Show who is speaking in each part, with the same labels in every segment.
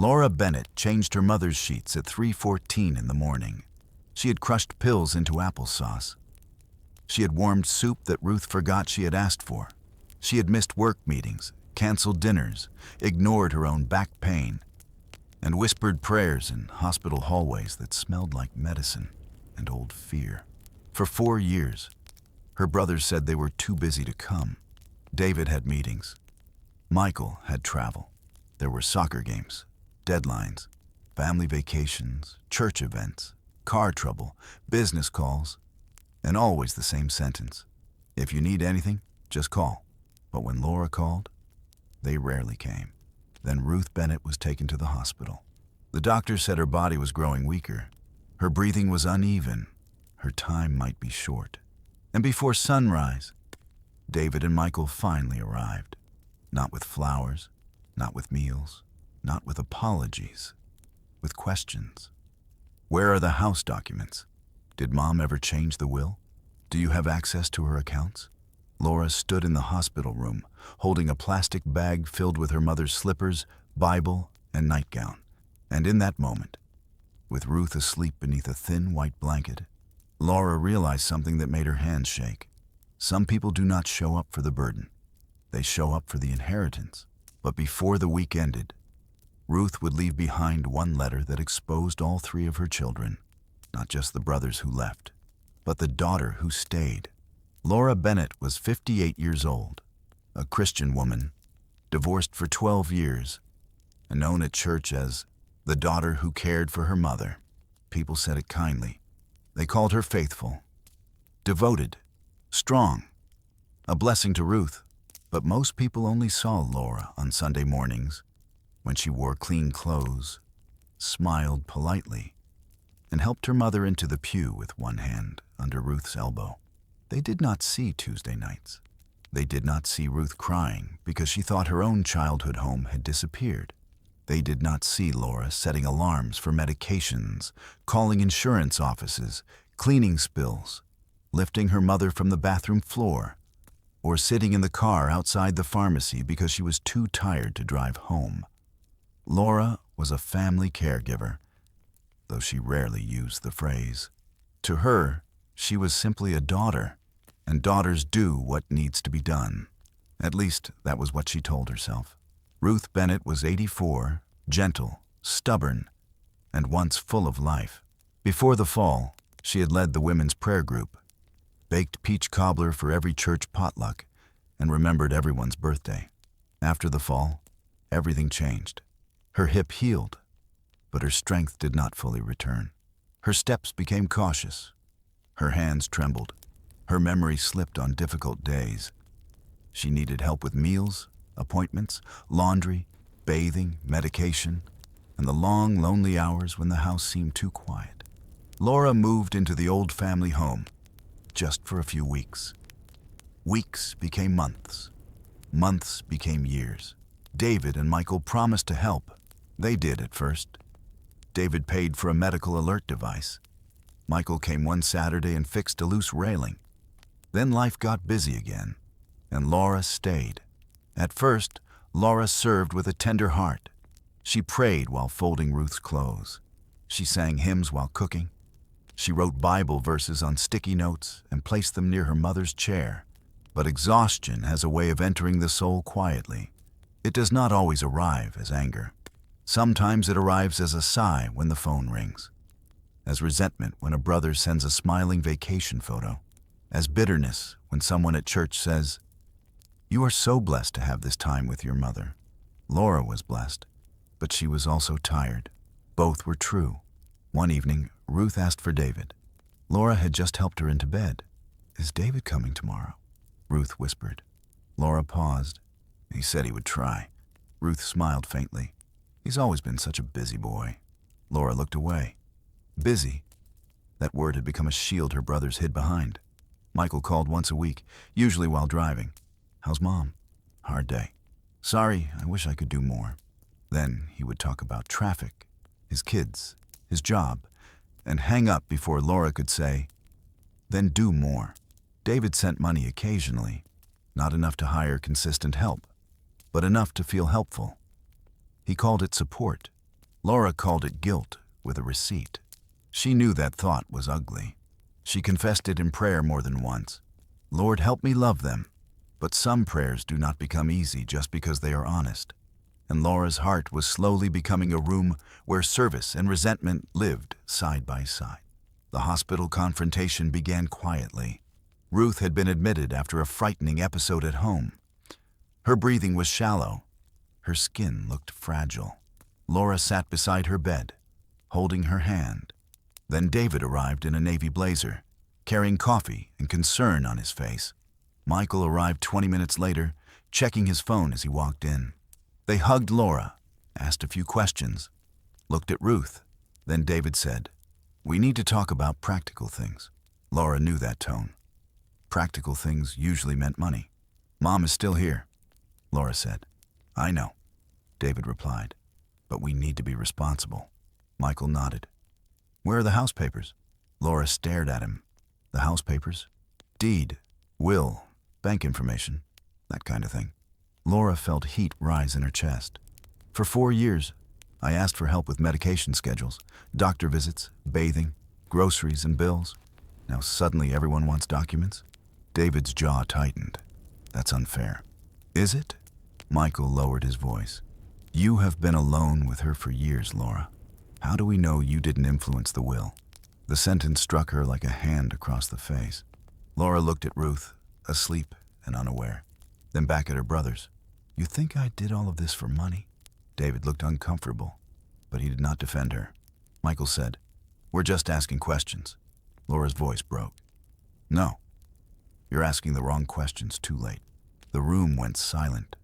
Speaker 1: Laura Bennett changed her mother's sheets at 3:14 in the morning. She had crushed pills into applesauce. She had warmed soup that Ruth forgot she had asked for. She had missed work meetings, canceled dinners, ignored her own back pain, and whispered prayers in hospital hallways that smelled like medicine and old fear. For 4 years, her brothers said they were too busy to come. David had meetings. Michael had travel. There were soccer games, deadlines, family vacations, church events, car trouble, business calls, and always the same sentence. If you need anything, just call. But when Laura called, they rarely came. Then Ruth Bennett was taken to the hospital. The doctor said her body was growing weaker. Her breathing was uneven. Her time might be short. And before sunrise, David and Michael finally arrived. Not with flowers, not with meals, not with apologies, with questions. Where are the house documents? Did Mom ever change the will? Do you have access to her accounts? Laura stood in the hospital room, holding a plastic bag filled with her mother's slippers, Bible, and nightgown. And in that moment, with Ruth asleep beneath a thin white blanket, Laura realized something that made her hands shake. Some people do not show up for the burden. They show up for the inheritance. But before the week ended, Ruth would leave behind one letter that exposed all 3 of her children, not just the brothers who left, but the daughter who stayed. Laura Bennett was 58 years old, a Christian woman, divorced for 12 years, and known at church as the daughter who cared for her mother. People said it kindly. They called her faithful, devoted, strong, a blessing to Ruth. But most people only saw Laura on Sunday mornings, when she wore clean clothes, smiled politely, and helped her mother into the pew with one hand under Ruth's elbow. They did not see Tuesday nights. They did not see Ruth crying because she thought her own childhood home had disappeared. They did not see Laura setting alarms for medications, calling insurance offices, cleaning spills, lifting her mother from the bathroom floor, or sitting in the car outside the pharmacy because she was too tired to drive home. Laura was a family caregiver, though she rarely used the phrase. To her, she was simply a daughter, and daughters do what needs to be done. At least, that was what she told herself. Ruth Bennett was 84, gentle, stubborn, and once full of life. Before the fall, she had led the women's prayer group, baked peach cobbler for every church potluck, and remembered everyone's birthday. After the fall, everything changed. Her hip healed, but her strength did not fully return. Her steps became cautious. Her hands trembled. Her memory slipped on difficult days. She needed help with meals, appointments, laundry, bathing, medication, and the long, lonely hours when the house seemed too quiet. Laura moved into the old family home, just for a few weeks. Weeks became months. Months became years. David and Michael promised to help. They did at first. David paid for a medical alert device. Michael came one Saturday and fixed a loose railing. Then life got busy again, and Laura stayed. At first, Laura served with a tender heart. She prayed while folding Ruth's clothes. She sang hymns while cooking. She wrote Bible verses on sticky notes and placed them near her mother's chair. But exhaustion has a way of entering the soul quietly. It does not always arrive as anger. Sometimes it arrives as a sigh when the phone rings, as resentment when a brother sends a smiling vacation photo, as bitterness when someone at church says, "You are so blessed to have this time with your mother." Laura was blessed, but she was also tired. Both were true. One evening, Ruth asked for David. Laura had just helped her into bed. "Is David coming tomorrow?" Ruth whispered. Laura paused. "He said he would try." Ruth smiled faintly. "He's always been such a busy boy." Laura looked away. Busy. That word had become a shield her brothers hid behind. Michael called once a week, usually while driving. "How's Mom?" "Hard day." "Sorry, I wish I could do more." Then he would talk about traffic, his kids, his job, and hang up before Laura could say, "Then do more." David sent money occasionally, not enough to hire consistent help, but enough to feel helpful. He called it support. Laura called it guilt with a receipt. She knew that thought was ugly. She confessed it in prayer more than once. Lord, help me love them. But some prayers do not become easy just because they are honest. And Laura's heart was slowly becoming a room where service and resentment lived side by side. The hospital confrontation began quietly. Ruth had been admitted after a frightening episode at home. Her breathing was shallow. Her skin looked fragile. Laura sat beside her bed, holding her hand. Then David arrived in a navy blazer, carrying coffee and concern on his face. Michael arrived 20 minutes later, checking his phone as he walked in. They hugged Laura, asked a few questions, looked at Ruth. Then David said, "We need to talk about practical things." Laura knew that tone. Practical things usually meant money. "Mom is still here," Laura said. "I know," David replied, "but we need to be responsible." Michael nodded. "Where are the house papers?" Laura stared at him. "The house papers? Deed, will, bank information, that kind of thing." Laura felt heat rise in her chest. "For 4 years, I asked for help with medication schedules, doctor visits, bathing, groceries, and bills. Now suddenly everyone wants documents?" David's jaw tightened. "That's unfair." "Is it?" Michael lowered his voice. "You have been alone with her for years, Laura. How do we know you didn't influence the will?" The sentence struck her like a hand across the face. Laura looked at Ruth, asleep and unaware, then back at her brothers. "You think I did all of this for money?" David looked uncomfortable, but he did not defend her. Michael said, "We're just asking questions." Laura's voice broke. "No, you're asking the wrong questions too late." The room went silent.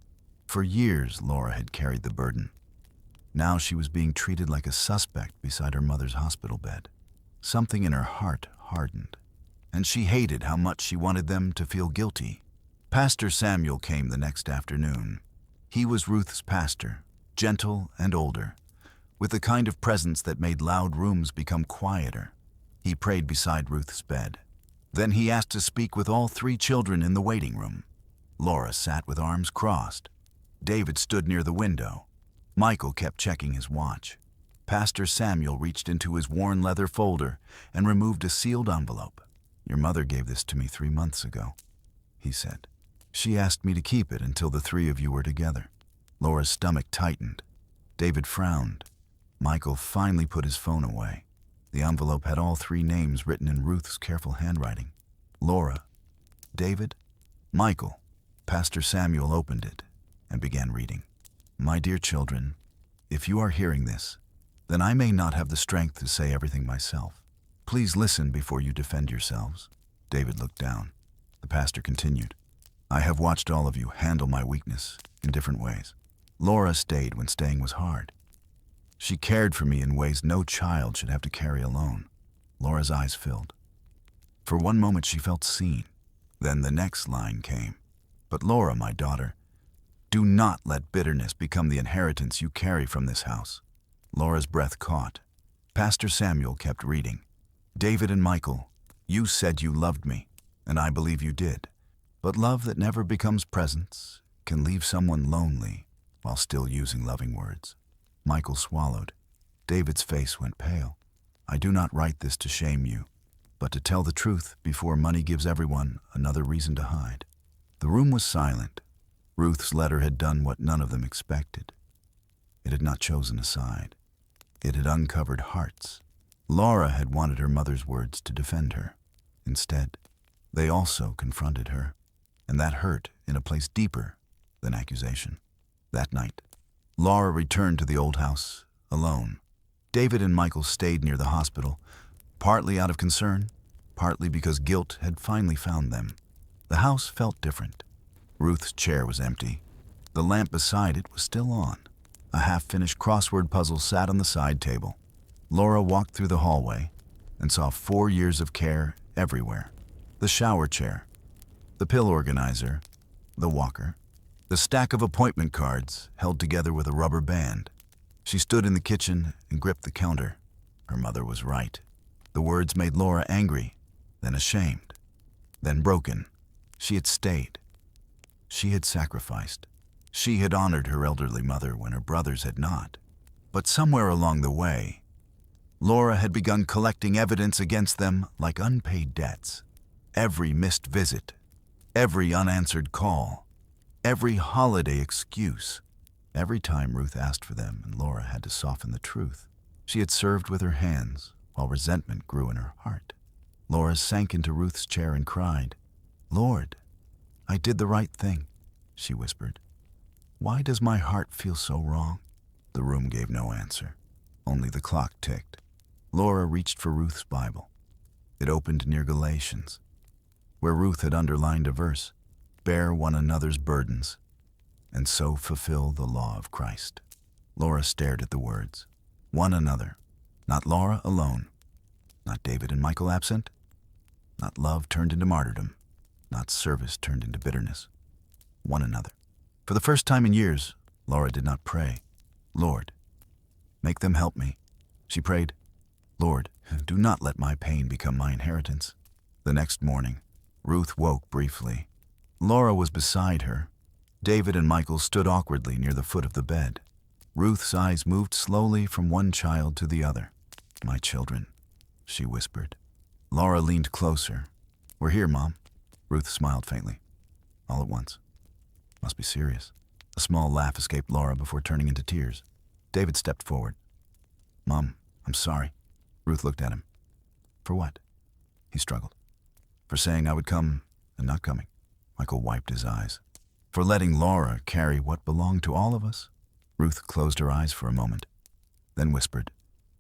Speaker 1: For years, Laura had carried the burden. Now she was being treated like a suspect beside her mother's hospital bed. Something in her heart hardened, and she hated how much she wanted them to feel guilty. Pastor Samuel came the next afternoon. He was Ruth's pastor, gentle and older, with the kind of presence that made loud rooms become quieter. He prayed beside Ruth's bed. Then he asked to speak with all 3 children in the waiting room. Laura sat with arms crossed. David stood near the window. Michael kept checking his watch. Pastor Samuel reached into his worn leather folder and removed a sealed envelope. "Your mother gave this to me 3 months ago," he said. "She asked me to keep it until the 3 of you were together." Laura's stomach tightened. David frowned. Michael finally put his phone away. The envelope had all 3 names written in Ruth's careful handwriting. Laura, David, Michael. Pastor Samuel opened it and began reading. "My dear children, if you are hearing this, then I may not have the strength to say everything myself. Please listen before you defend yourselves." David looked down. The pastor continued, "I have watched all of you handle my weakness in different ways. Laura stayed when staying was hard. She cared for me in ways no child should have to carry alone." Laura's eyes filled. For one moment she felt seen. Then the next line came. "But Laura, my daughter, do not let bitterness become the inheritance you carry from this house." Laura's breath caught. Pastor Samuel kept reading. "David and Michael, you said you loved me, and I believe you did. But love that never becomes presence can leave someone lonely while still using loving words." Michael swallowed. David's face went pale. "I do not write this to shame you, but to tell the truth before money gives everyone another reason to hide." The room was silent. Ruth's letter had done what none of them expected. It had not chosen a side. It had uncovered hearts. Laura had wanted her mother's words to defend her. Instead, they also confronted her, and that hurt in a place deeper than accusation. That night, Laura returned to the old house, alone. David and Michael stayed near the hospital, partly out of concern, partly because guilt had finally found them. The house felt different. Ruth's chair was empty. The lamp beside it was still on. A half-finished crossword puzzle sat on the side table. Laura walked through the hallway and saw 4 years of care everywhere. The shower chair, the pill organizer, the walker, the stack of appointment cards held together with a rubber band. She stood in the kitchen and gripped the counter. Her mother was right. The words made Laura angry, then ashamed, then broken. She had stayed. She had sacrificed. She had honored her elderly mother when her brothers had not. But somewhere along the way, Laura had begun collecting evidence against them like unpaid debts. Every missed visit, every unanswered call, every holiday excuse, every time Ruth asked for them and Laura had to soften the truth. She had served with her hands while resentment grew in her heart. Laura sank into Ruth's chair and cried, "Lord, I did the right thing," she whispered. "Why does my heart feel so wrong?" The room gave no answer. Only the clock ticked. Laura reached for Ruth's Bible. It opened near Galatians, where Ruth had underlined a verse, "Bear one another's burdens, and so fulfill the law of Christ." Laura stared at the words. One another. Not Laura alone. Not David and Michael absent. Not love turned into martyrdom. Not service turned into bitterness. One another. For the first time in years, Laura did not pray, "Lord, make them help me." She prayed, "Lord, do not let my pain become my inheritance." The next morning, Ruth woke briefly. Laura was beside her. David and Michael stood awkwardly near the foot of the bed. Ruth's eyes moved slowly from one child to the other. "My children," she whispered. Laura leaned closer. "We're here, Mom." Ruth smiled faintly, all at once. "Must be serious." A small laugh escaped Laura before turning into tears. David stepped forward. "Mom, I'm sorry." Ruth looked at him. "For what?" He struggled. "For saying I would come and not coming." Michael wiped his eyes. "For letting Laura carry what belonged to all of us." Ruth closed her eyes for a moment, then whispered,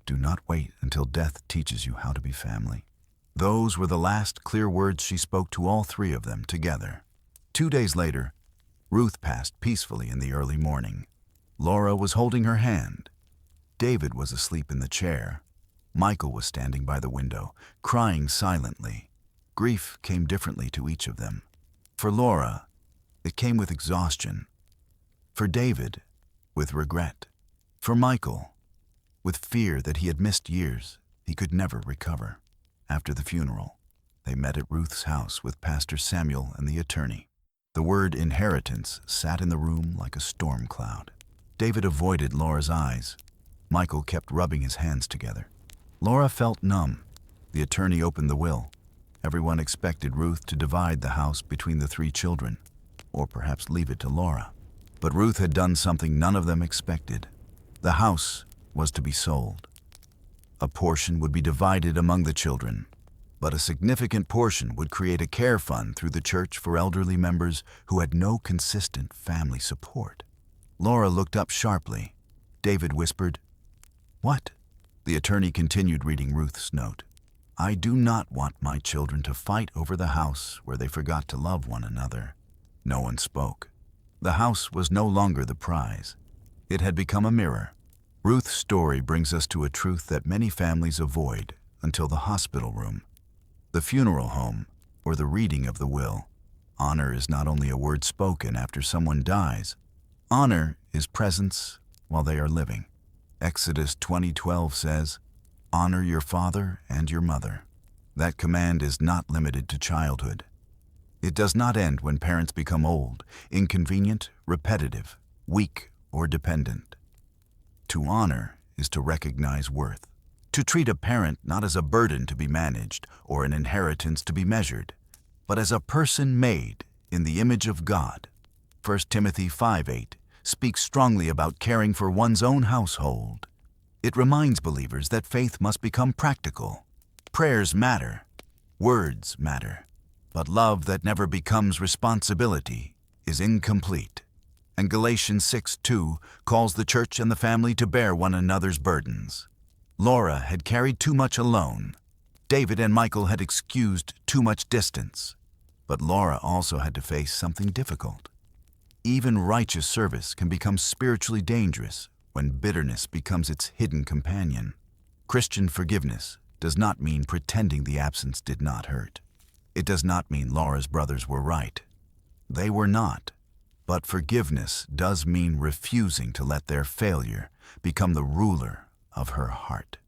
Speaker 1: "Do not wait until death teaches you how to be family." Those were the last clear words she spoke to all three of them together. 2 days later, Ruth passed peacefully in the early morning. Laura was holding her hand. David was asleep in the chair. Michael was standing by the window, crying silently. Grief came differently to each of them. For Laura, it came with exhaustion. For David, with regret. For Michael, with fear that he had missed years he could never recover. After the funeral, they met at Ruth's house with Pastor Samuel and the attorney. The word inheritance sat in the room like a storm cloud. David avoided Laura's eyes. Michael kept rubbing his hands together. Laura felt numb. The attorney opened the will. Everyone expected Ruth to divide the house between the 3 children, or perhaps leave it to Laura. But Ruth had done something none of them expected. The house was to be sold. A portion would be divided among the children, but a significant portion would create a care fund through the church for elderly members who had no consistent family support. Laura looked up sharply. David whispered, "What?" The attorney continued reading Ruth's note. "I do not want my children to fight over the house where they forgot to love one another." No one spoke. The house was no longer the prize. It had become a mirror. Ruth's story brings us to a truth that many families avoid until the hospital room, the funeral home, or the reading of the will. Honor is not only a word spoken after someone dies. Honor is presence while they are living. Exodus 20:12 says, "Honor your father and your mother." That command is not limited to childhood. It does not end when parents become old, inconvenient, repetitive, weak, or dependent. To honor is to recognize worth. To treat a parent not as a burden to be managed or an inheritance to be measured, but as a person made in the image of God. 1 Timothy 5:8 speaks strongly about caring for one's own household. It reminds believers that faith must become practical. Prayers matter. Words matter. But love that never becomes responsibility is incomplete. And Galatians 6:2 calls the church and the family to bear one another's burdens. Laura had carried too much alone. David and Michael had excused too much distance. But Laura also had to face something difficult. Even righteous service can become spiritually dangerous when bitterness becomes its hidden companion. Christian forgiveness does not mean pretending the absence did not hurt. It does not mean Laura's brothers were right. They were not. But forgiveness does mean refusing to let their failure become the ruler of her heart.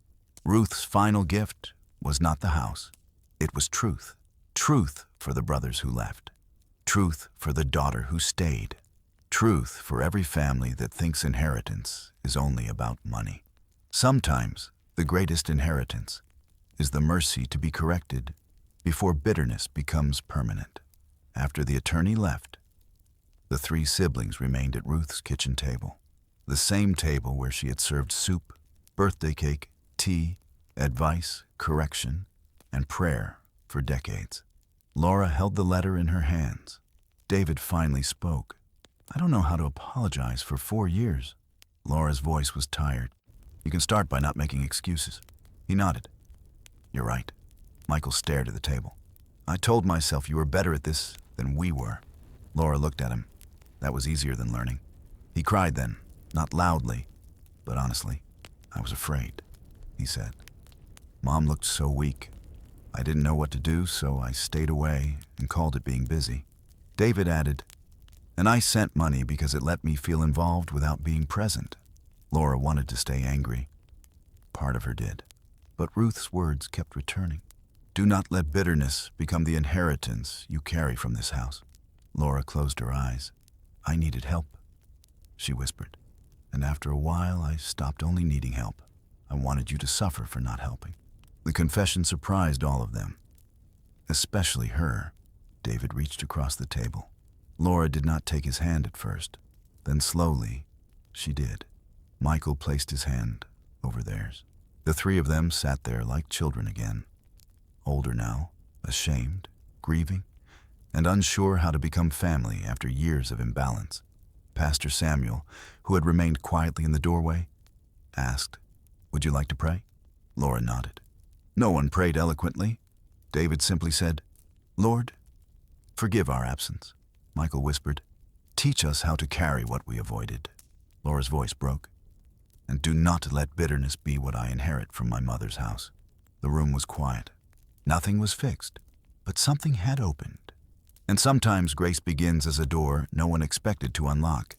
Speaker 1: Ruth's final gift was not the house. It was truth. Truth for the brothers who left. Truth for the daughter who stayed. Truth for every family that thinks inheritance is only about money. Sometimes the greatest inheritance is the mercy to be corrected before bitterness becomes permanent. After the attorney left, the three siblings remained at Ruth's kitchen table, the same table where she had served soup, birthday cake, tea, advice, correction, and prayer for decades. Laura held the letter in her hands. David finally spoke. "I don't know how to apologize for 4 years." Laura's voice was tired. "You can start by not making excuses." He nodded. "You're right." Michael stared at the table. "I told myself you were better at this than we were." Laura looked at him. That was easier than learning. He cried then, not loudly, but honestly. "I was afraid," he said. "Mom looked so weak. I didn't know what to do, so I stayed away and called it being busy." David added, "And I sent money because it let me feel involved without being present." Laura wanted to stay angry. Part of her did. But Ruth's words kept returning. "Do not let bitterness become the inheritance you carry from this house." Laura closed her eyes. "I needed help," she whispered. "And after a while, I stopped only needing help. I wanted you to suffer for not helping." The confession surprised all of them, especially her. David reached across the table. Laura did not take his hand at first. Then slowly, she did. Michael placed his hand over theirs. The three of them sat there like children again, older now, ashamed, grieving, and unsure how to become family after years of imbalance. Pastor Samuel, who had remained quietly in the doorway, asked, "Would you like to pray?" Laura nodded. No one prayed eloquently. David simply said, "Lord, forgive our absence." Michael whispered, "Teach us how to carry what we avoided." Laura's voice broke. "And do not let bitterness be what I inherit from my mother's house." The room was quiet. Nothing was fixed, but something had opened. And sometimes grace begins as a door no one expected to unlock.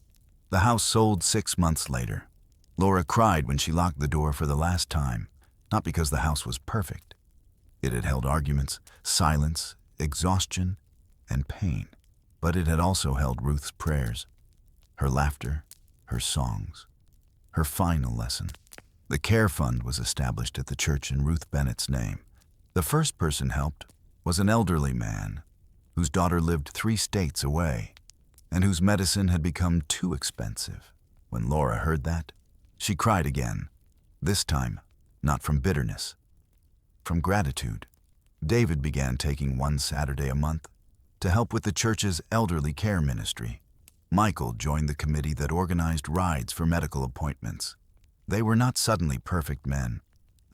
Speaker 1: The house sold 6 months later. Laura cried when she locked the door for the last time, not because the house was perfect. It had held arguments, silence, exhaustion, and pain. But it had also held Ruth's prayers, her laughter, her songs, her final lesson. The Care Fund was established at the church in Ruth Bennett's name. The first person helped was an elderly man whose daughter lived 3 states away and whose medicine had become too expensive. When Laura heard that, she cried again, this time not from bitterness, from gratitude. David began taking 1 Saturday a month to help with the church's elderly care ministry. Michael joined the committee that organized rides for medical appointments. They were not suddenly perfect men.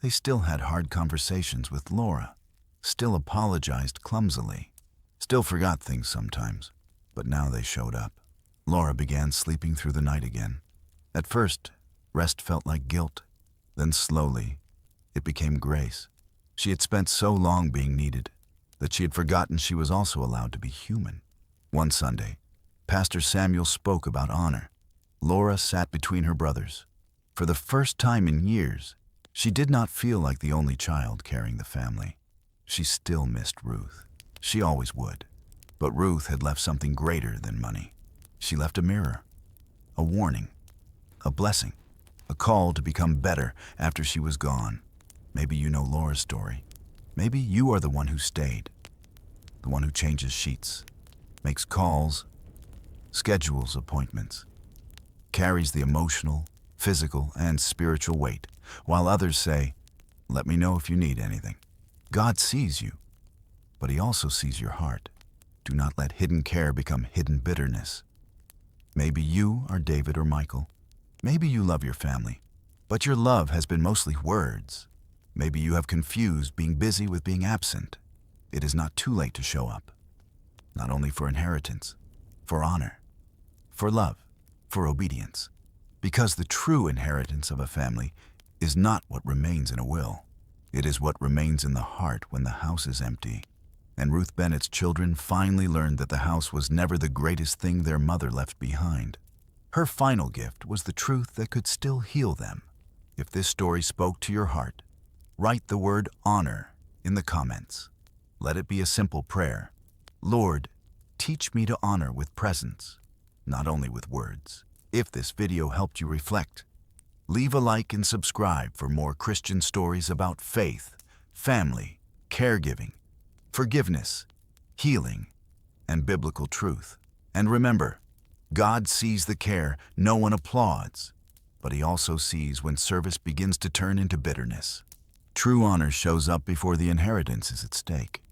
Speaker 1: They still had hard conversations with Laura, still apologized clumsily, still forgot things sometimes, but now they showed up. Laura began sleeping through the night again. At first, rest felt like guilt. Then slowly, it became grace. She had spent so long being needed that she had forgotten she was also allowed to be human. One Sunday, Pastor Samuel spoke about honor. Laura sat between her brothers. For the first time in years, she did not feel like the only child carrying the family. She still missed Ruth. She always would. But Ruth had left something greater than money. She left a mirror, a warning, a blessing, a call to become better after she was gone. Maybe you know Laura's story. Maybe you are the one who stayed, the one who changes sheets, makes calls, schedules appointments, carries the emotional, physical, and spiritual weight, while others say, "Let me know if you need anything." God sees you, but He also sees your heart. Do not let hidden care become hidden bitterness. Maybe you are David or Michael. Maybe you love your family, but your love has been mostly words. Maybe you have confused being busy with being absent. It is not too late to show up, not only for inheritance, for honor, for love, for obedience. Because the true inheritance of a family is not what remains in a will. It is what remains in the heart when the house is empty. And Ruth Bennett's children finally learned that the house was never the greatest thing their mother left behind. Her final gift was the truth that could still heal them. If this story spoke to your heart, write the word honor in the comments. Let it be a simple prayer. Lord, teach me to honor with presence, not only with words. If this video helped you reflect, leave a like and subscribe for more Christian stories about faith, family, caregiving, forgiveness, healing, and biblical truth. And remember, God sees the care no one applauds, but He also sees when service begins to turn into bitterness. True honor shows up before the inheritance is at stake.